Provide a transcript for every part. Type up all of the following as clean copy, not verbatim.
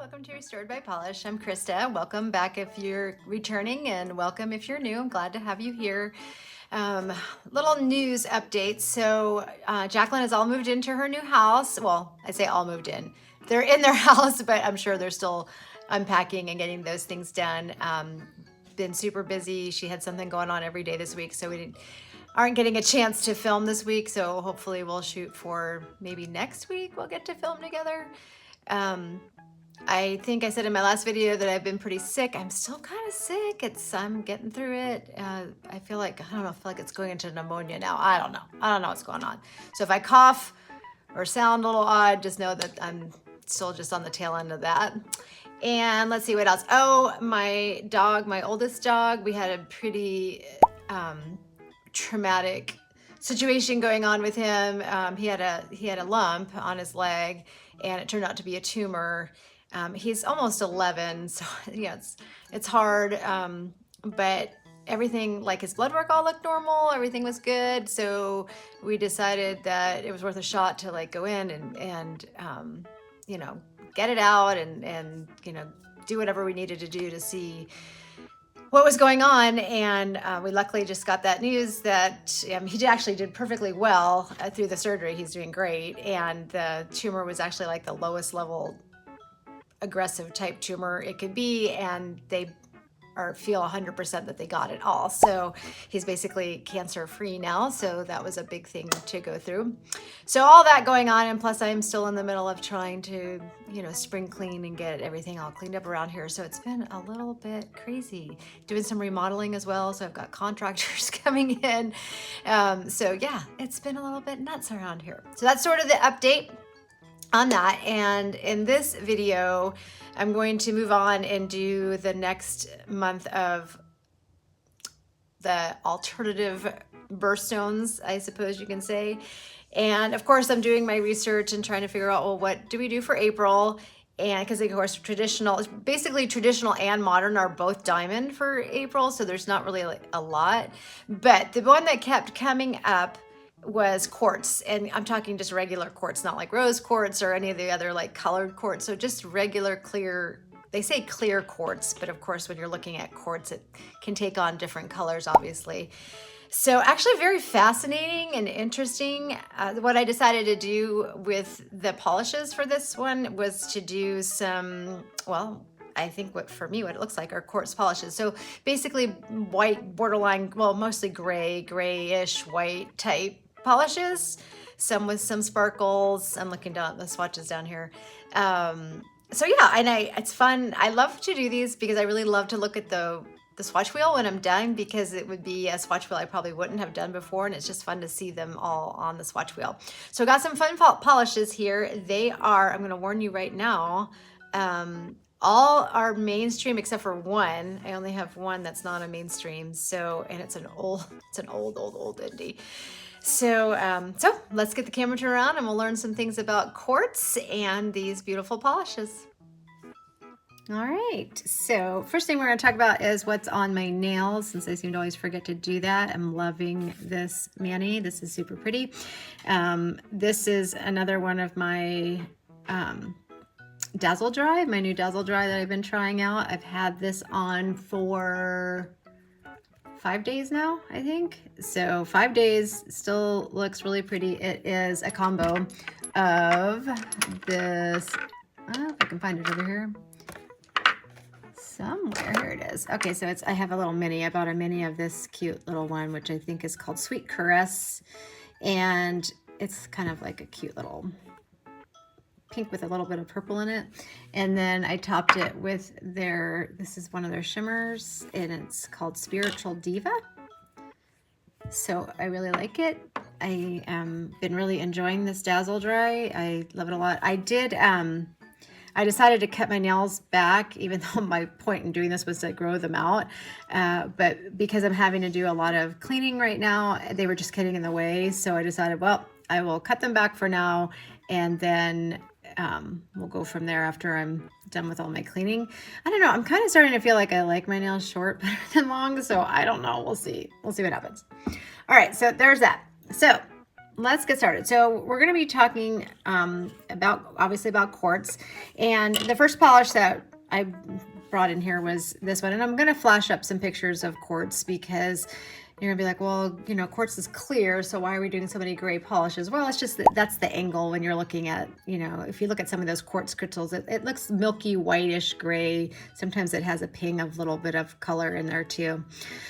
welcome to Restored by Polish. I'm Krista. Welcome back if you're returning, and welcome if you're new. I'm glad to have you here. Little news updates. So Jacqueline has all moved into her new house. Well, I say all moved in. They're in their house, but I'm sure they're still unpacking and getting those things done. Been super busy. She had something going on every day this week, so we aren't getting a chance to film this week. So hopefully we'll shoot for maybe next week. We'll get to film together. I think I said in my last video that I've been pretty sick. I'm still kind of sick. I'm getting through it. I feel like it's going into pneumonia now. I don't know what's going on. So if I cough or sound a little odd, just know that I'm still just on the tail end of that. And let's see what else. Oh, my dog, my oldest dog, we had a pretty traumatic situation going on with him. He had a lump on his leg, and it turned out to be a tumor. He's almost 11, so yeah, it's hard. But everything, like his blood work all looked normal. Everything was good. So we decided that it was worth a shot to like go in and you know, get it out and you know, do whatever we needed to do to see what was going on. And we luckily just got that news that he actually did perfectly well through the surgery. He's doing great. And the tumor was actually like the lowest level aggressive type tumor it could be, and they feel 100% that they got it all. So he's basically cancer free now. So that was a big thing to go through. So all that going on, and plus I'm still in the middle of trying to, you know, spring clean and get everything all cleaned up around here. So it's been a little bit crazy. Doing some remodeling as well. So I've got contractors coming in. So yeah, it's been a little bit nuts around here. So that's sort of the update on that. And in this video, I'm going to move on and do the next month of the alternative birthstones, I suppose you can say. And of course, I'm doing my research and trying to figure out, well, what do we do for April? And because of course, basically traditional and modern are both diamond for April. So there's not really like a lot, but the one that kept coming up was quartz, and I'm talking just regular quartz, not like rose quartz or any of the other like colored quartz. So just regular clear, they say clear quartz, but of course when you're looking at quartz, it can take on different colors, obviously. So actually very fascinating and interesting. What I decided to do with the polishes for this one was to do some, well, I think what it looks like are quartz polishes. So basically white borderline, well, mostly grayish white type polishes, some with some sparkles. I'm looking down at the swatches down here. So yeah, and it's fun. I love to do these because I really love to look at the swatch wheel when I'm done, because it would be a swatch wheel I probably wouldn't have done before, and it's just fun to see them all on the swatch wheel. So I got some fun polishes here. They are, I'm going to warn you right now, all are mainstream except for one. I only have one that's not a mainstream. So, and it's an old indie. So, so let's get the camera turned around and we'll learn some things about quartz and these beautiful polishes. All right, so first thing we're going to talk about is what's on my nails, since I seem to always forget to do that. I'm loving this mani. This is super pretty. This is another one of my Dazzle dry, my new Dazzle dry that I've been trying out. I've had this on for 5 days now, I think. So 5 days, still looks really pretty. It is a combo of this, if I can find it over here. Somewhere, here it is. Okay, so I have a little mini. I bought a mini of this cute little one, which I think is called Sweet Caress. And it's kind of like a cute little pink with a little bit of purple in it. And then I topped it with this is one of their shimmers, and it's called Spiritual Diva. So I really like it. I been really enjoying this Dazzle dry. I love it a lot. I decided to cut my nails back, even though my point in doing this was to grow them out. But because I'm having to do a lot of cleaning right now, they were just getting in the way. So I decided, well, I will cut them back for now, and then we'll go from there after I'm done with all my cleaning. I don't know. I'm kind of starting to feel like I like my nails short better than long. So I don't know. We'll see. We'll see what happens. All right. So there's that. So let's get started. So we're going to be talking obviously about quartz. And the first polish that I brought in here was this one. And I'm going to flash up some pictures of quartz because you're going to be like, well, you know, quartz is clear, so why are we doing so many gray polishes? Well, it's just that's the angle when you're looking at, you know, if you look at some of those quartz crystals, it looks milky, whitish gray. Sometimes it has a ping of a little bit of color in there too.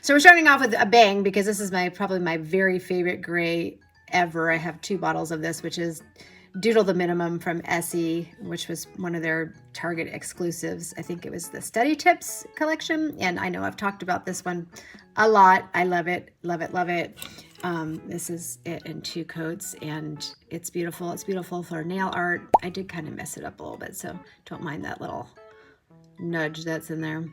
So we're starting off with a bang because this is probably my very favorite gray ever. I have 2 bottles of this, which is Doodle the Minimum from Essie, which was one of their Target exclusives. I think it was the Study Tips collection. And I know I've talked about this one a lot. I love it, love it, love it. This is it in 2 coats and it's beautiful. It's beautiful for nail art. I did kind of mess it up a little bit, so don't mind that little nudge that's in there.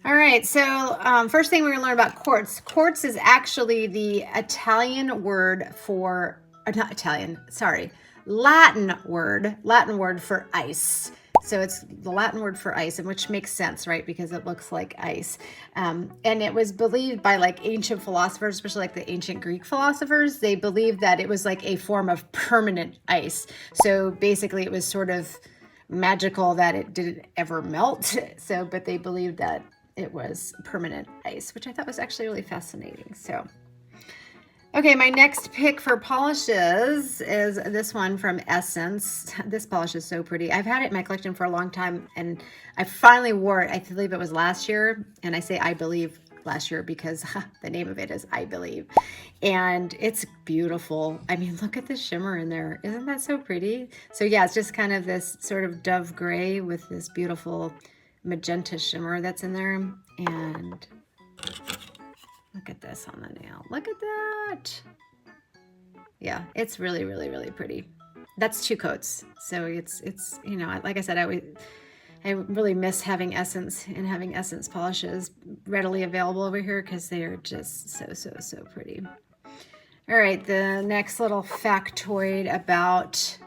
All right, so first thing we're gonna learn about quartz. Quartz is actually the Italian word for, not Italian, sorry, Latin word for ice. So it's the Latin word for ice, and which makes sense, right? Because it looks like ice. And it was believed by like ancient philosophers, especially like the ancient Greek philosophers, they believed that it was like a form of permanent ice. So basically it was sort of magical that it didn't ever melt. So, but they believed that it was permanent ice, which I thought was actually really fascinating. So, okay, my next pick for polishes is this one from Essence. This polish is so pretty. I've had it in my collection for a long time, and I finally wore it. I believe it was last year, and I say I believe last year because the name of it is I Believe. And it's beautiful. I mean, look at the shimmer in there. Isn't that so pretty? So yeah, it's just kind of this sort of dove gray with this beautiful magenta shimmer that's in there. And look at this on the nail. Look at that. Yeah, it's really, really, really pretty. That's 2 coats. So it's you know, like I said, I really miss having Essence and having Essence polishes readily available over here because they are just so pretty. All right, the next little factoid about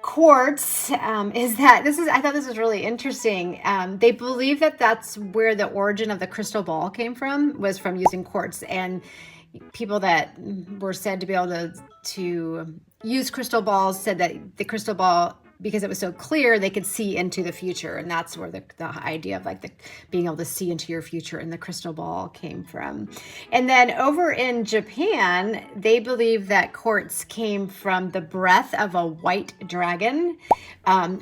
quartz is that I thought this was really interesting. They believe that that's where the origin of the crystal ball came from, was from using quartz. And people that were said to be able to use crystal balls said that the crystal ball, because it was so clear, they could see into the future. And that's where the idea of like being able to see into your future and the crystal ball came from. And then over in Japan, they believe that quartz came from the breath of a white dragon,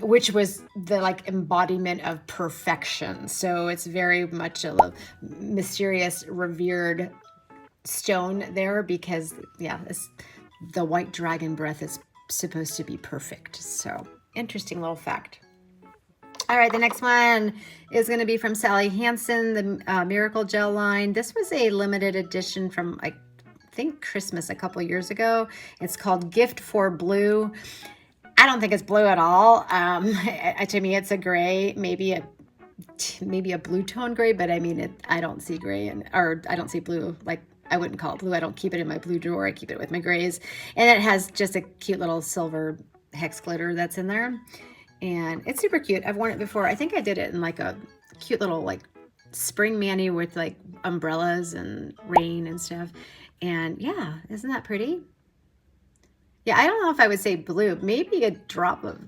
which was the like embodiment of perfection. So it's very much a mysterious, revered stone there because, yeah, the white dragon breath is supposed to be perfect. So interesting little fact. All right, the next one is going to be from Sally Hansen, the Miracle Gel line. This was a limited edition from, I think, Christmas a couple years ago. It's called Gift for Blue. I don't think it's blue at all. To me, it's a gray, maybe a blue tone gray, but I mean, I don't see gray or I don't see blue. Like, I wouldn't call it blue. I don't keep it in my blue drawer. I keep it with my grays. And it has just a cute little silver hex glitter that's in there. And it's super cute. I've worn it before. I think I did it in like a cute little like spring mani with like umbrellas and rain and stuff. And yeah, isn't that pretty? Yeah, I don't know if I would say blue. Maybe a drop of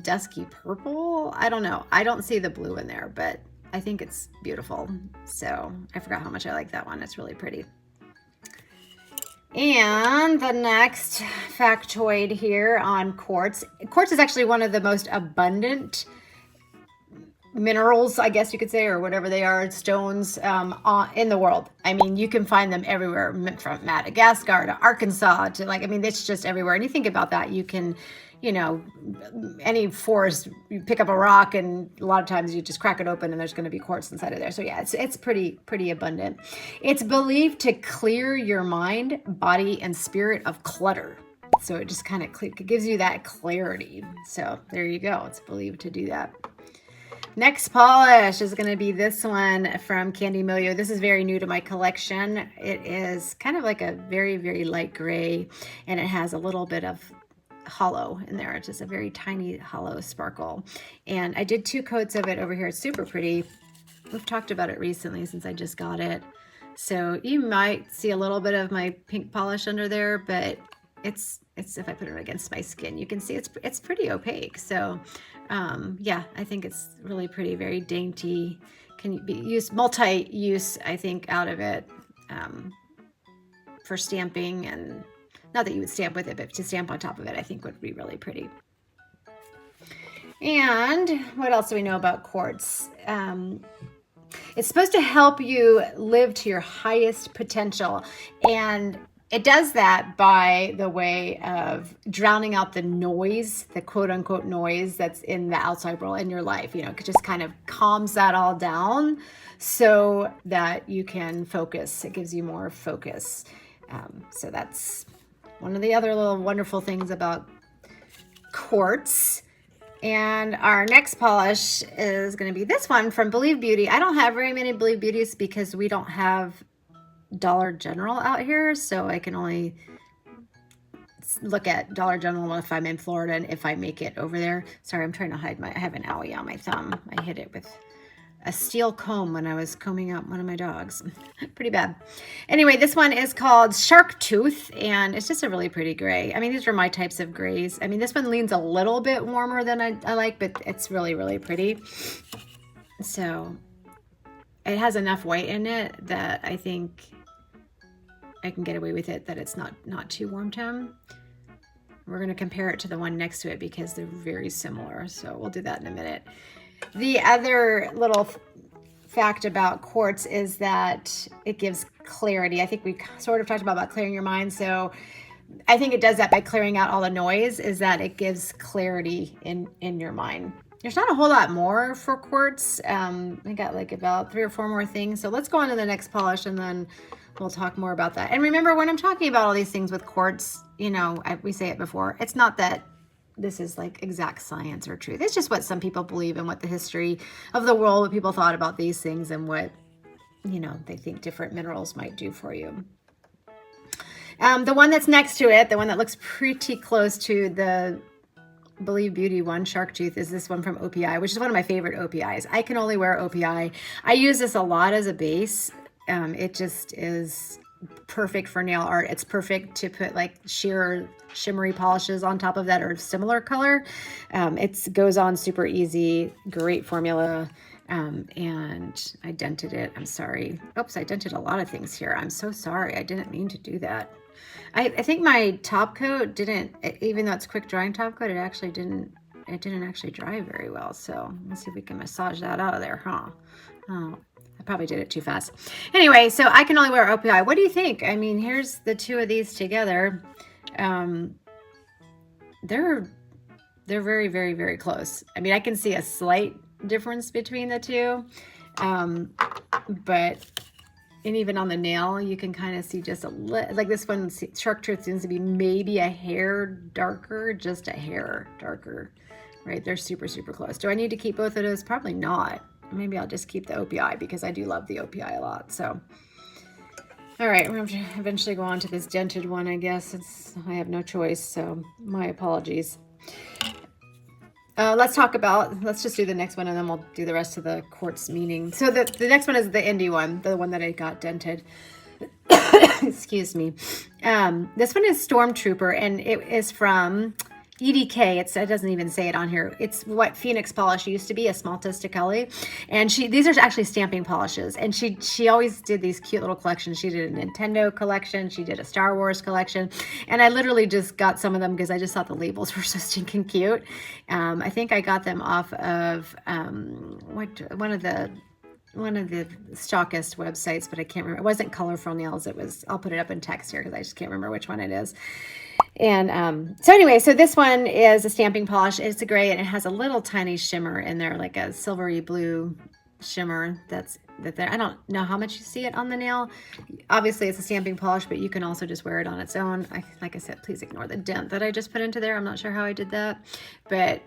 dusky purple. I don't know. I don't see the blue in there, but I think it's beautiful. So I forgot how much I like that one. It's really pretty. And the next factoid here on quartz. Quartz is actually one of the most abundant minerals, I guess you could say, or whatever they are, stones in the world. I mean, you can find them everywhere, from Madagascar to Arkansas to like, I mean, it's just everywhere. And you think about that, you can, you know, any forest, you pick up a rock and a lot of times you just crack it open and there's going to be quartz inside of there. So yeah, it's pretty abundant. It's believed to clear your mind, body, and spirit of clutter. So it just kind of gives you that clarity. So there you go. It's believed to do that. Next polish is going to be this one from Candy Moyo. This is very new to my collection. It is kind of like a very, very light gray, and it has a little bit of hollow in there. It's just a very tiny hollow sparkle. And I did 2 coats of it over here. It's super pretty. We've talked about it recently since I just got it. So you might see a little bit of my pink polish under there, but it's if I put it against my skin, you can see it's pretty opaque. So yeah, I think it's really pretty, very dainty. Can be used multi-use, I think, out of it for stamping, and not that you would stamp with it, but to stamp on top of it, I think would be really pretty. And what else do we know about quartz? It's supposed to help you live to your highest potential. And it does that by the way of drowning out the noise, the quote unquote noise that's in the outside world in your life. You know, it just kind of calms that all down so that you can focus. It gives you more focus. So that's one of the other little wonderful things about quartz. And our next polish is going to be this one from Believe Beauty. I don't have very many Believe Beauties because we don't have Dollar General out here. So I can only look at Dollar General if I'm in Florida and if I make it over there. Sorry, I'm trying to hide I have an owie on my thumb. I hit it with a steel comb when I was combing out one of my dogs. Pretty bad. Anyway, this one is called Shark Tooth, and it's just a really pretty gray. I mean, these are my types of grays. I mean, this one leans a little bit warmer than I like, but it's really, really pretty. So it has enough white in it that I think I can get away with it, that it's not too warm tone. We're going to compare it to the one next to it because they're very similar. So we'll do that in a minute. The other little fact about quartz is that it gives clarity. I think we sort of talked about clearing your mind. So I think it does that by clearing out all the noise, is that it gives clarity in your mind. There's not a whole lot more for quartz. I got like about 3 or 4 more things. So let's go on to the next polish and then we'll talk more about that. And remember, when I'm talking about all these things with quartz, you know, we say it before, it's not that this is like exact science or truth. It's just what some people believe and what the history of the world, what people thought about these things and what, you know, they think different minerals might do for you. The one that's next to it, the one that looks pretty close to the Believe Beauty one, Shark Tooth, is this one from OPI, which is one of my favorite OPIs. I can only wear OPI. I use this a lot as a base. It just is perfect for nail art. It's perfect to put like sheer shimmery polishes on top of that or similar color. It goes on super easy, great formula. And I dented it. I'm sorry. Oops, I dented a lot of things here. I'm so sorry. I didn't mean to do that. I think my top coat didn't, even though it's quick drying top coat, it didn't actually dry very well. So let's see if we can massage that out of there, huh? Oh, I probably did it too fast. Anyway, so I can only wear OPI. What do you think? I mean, here's the two of these together. They're very, very, very close. I mean, I can see a slight difference between the two. But and even on the nail, you can kind of see just a little, like this one, Shark Tooth seems to be maybe a hair darker, just a hair darker, right? They're super, super close. Do I need to keep both of those? Probably not. Maybe I'll just keep the OPI because I do love the OPI a lot. So, all right, we're going to eventually go on to this dented one, I guess. I have no choice, so my apologies. Let's just do the next one and then we'll do the rest of the quartz meaning. So the next one is the indie one, the one that I got dented. Excuse me. This one is Stormtrooper, and it is from EDK. It doesn't even say it on here. It's what Phoenix polish used to be, a Smaltasticali. And these are actually stamping polishes. And she always did these cute little collections. She did a Nintendo collection. She did a Star Wars collection. And I literally just got some of them because I just thought the labels were so stinking cute. I think I got them off of one of the stockist websites, but I can't remember. It wasn't Colorful Nails. It was, I'll put it up in text here because I just can't remember which one it is. And so anyway, so this one is a stamping polish. It's a gray and it has a little tiny shimmer in there, like a silvery blue shimmer that's there. I don't know how much you see it on the nail. Obviously it's a stamping polish, but you can also just wear it on its own. Like I said, please ignore the dent that I just put into there. I'm not sure how I did that, but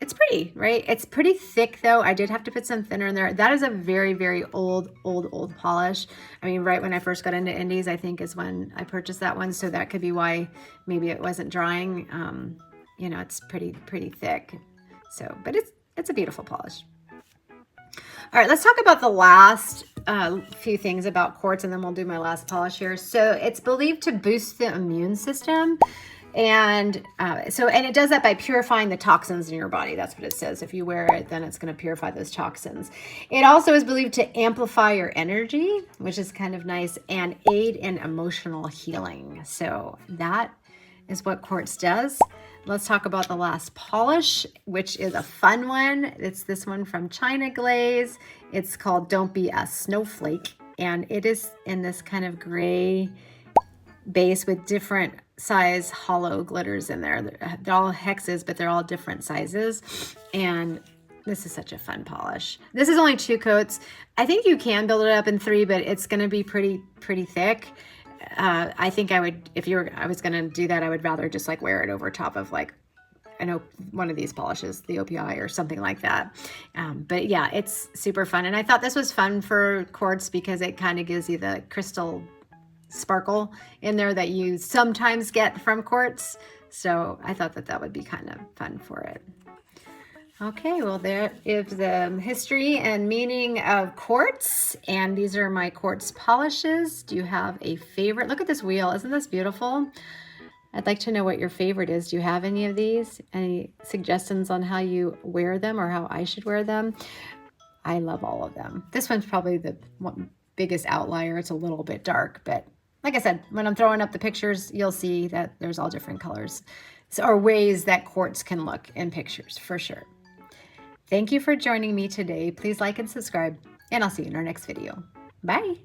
it's pretty, right? It's pretty thick though. I did have to put some thinner in there. That is a very, very old polish. I mean, right when I first got into indies, I think is when I purchased that one. So that could be why maybe it wasn't drying. You know, it's pretty thick. So, but it's a beautiful polish. All right, let's talk about the last few things about quartz, and then we'll do my last polish here. So it's believed to boost the immune system. And and it does that by purifying the toxins in your body. That's what it says. If you wear it, then it's going to purify those toxins. It also is believed to amplify your energy, which is kind of nice, and aid in emotional healing. So that is what quartz does. Let's talk about the last polish, which is a fun one. It's this one from China Glaze. It's called Don't Be a Snowflake. And it is in this kind of gray base with different size hollow glitters in there. They're all hexes, but they're all different sizes. And this is such a fun polish. This is only 2 coats. I think you can build it up in 3, but it's going to be pretty thick. I think I would, if I was going to do that, I would rather just like wear it over top of like, I know one of these polishes, the OPI or something like that. But yeah, it's super fun. And I thought this was fun for quartz because it kind of gives you the crystal sparkle in there that you sometimes get from quartz. So I thought that would be kind of fun for it. Okay, well, there is the history and meaning of quartz, and these are my quartz polishes. Do you have a favorite? Look at this wheel. Isn't this beautiful? I'd like to know what your favorite is. Do you have any of these? Any suggestions on how you wear them or how I should wear them? I love all of them. This one's probably the biggest outlier. It's a little bit dark, but like I said, when I'm throwing up the pictures, you'll see that there's all different colors or ways that quartz can look in pictures for sure. Thank you for joining me today. Please like and subscribe, and I'll see you in our next video. Bye.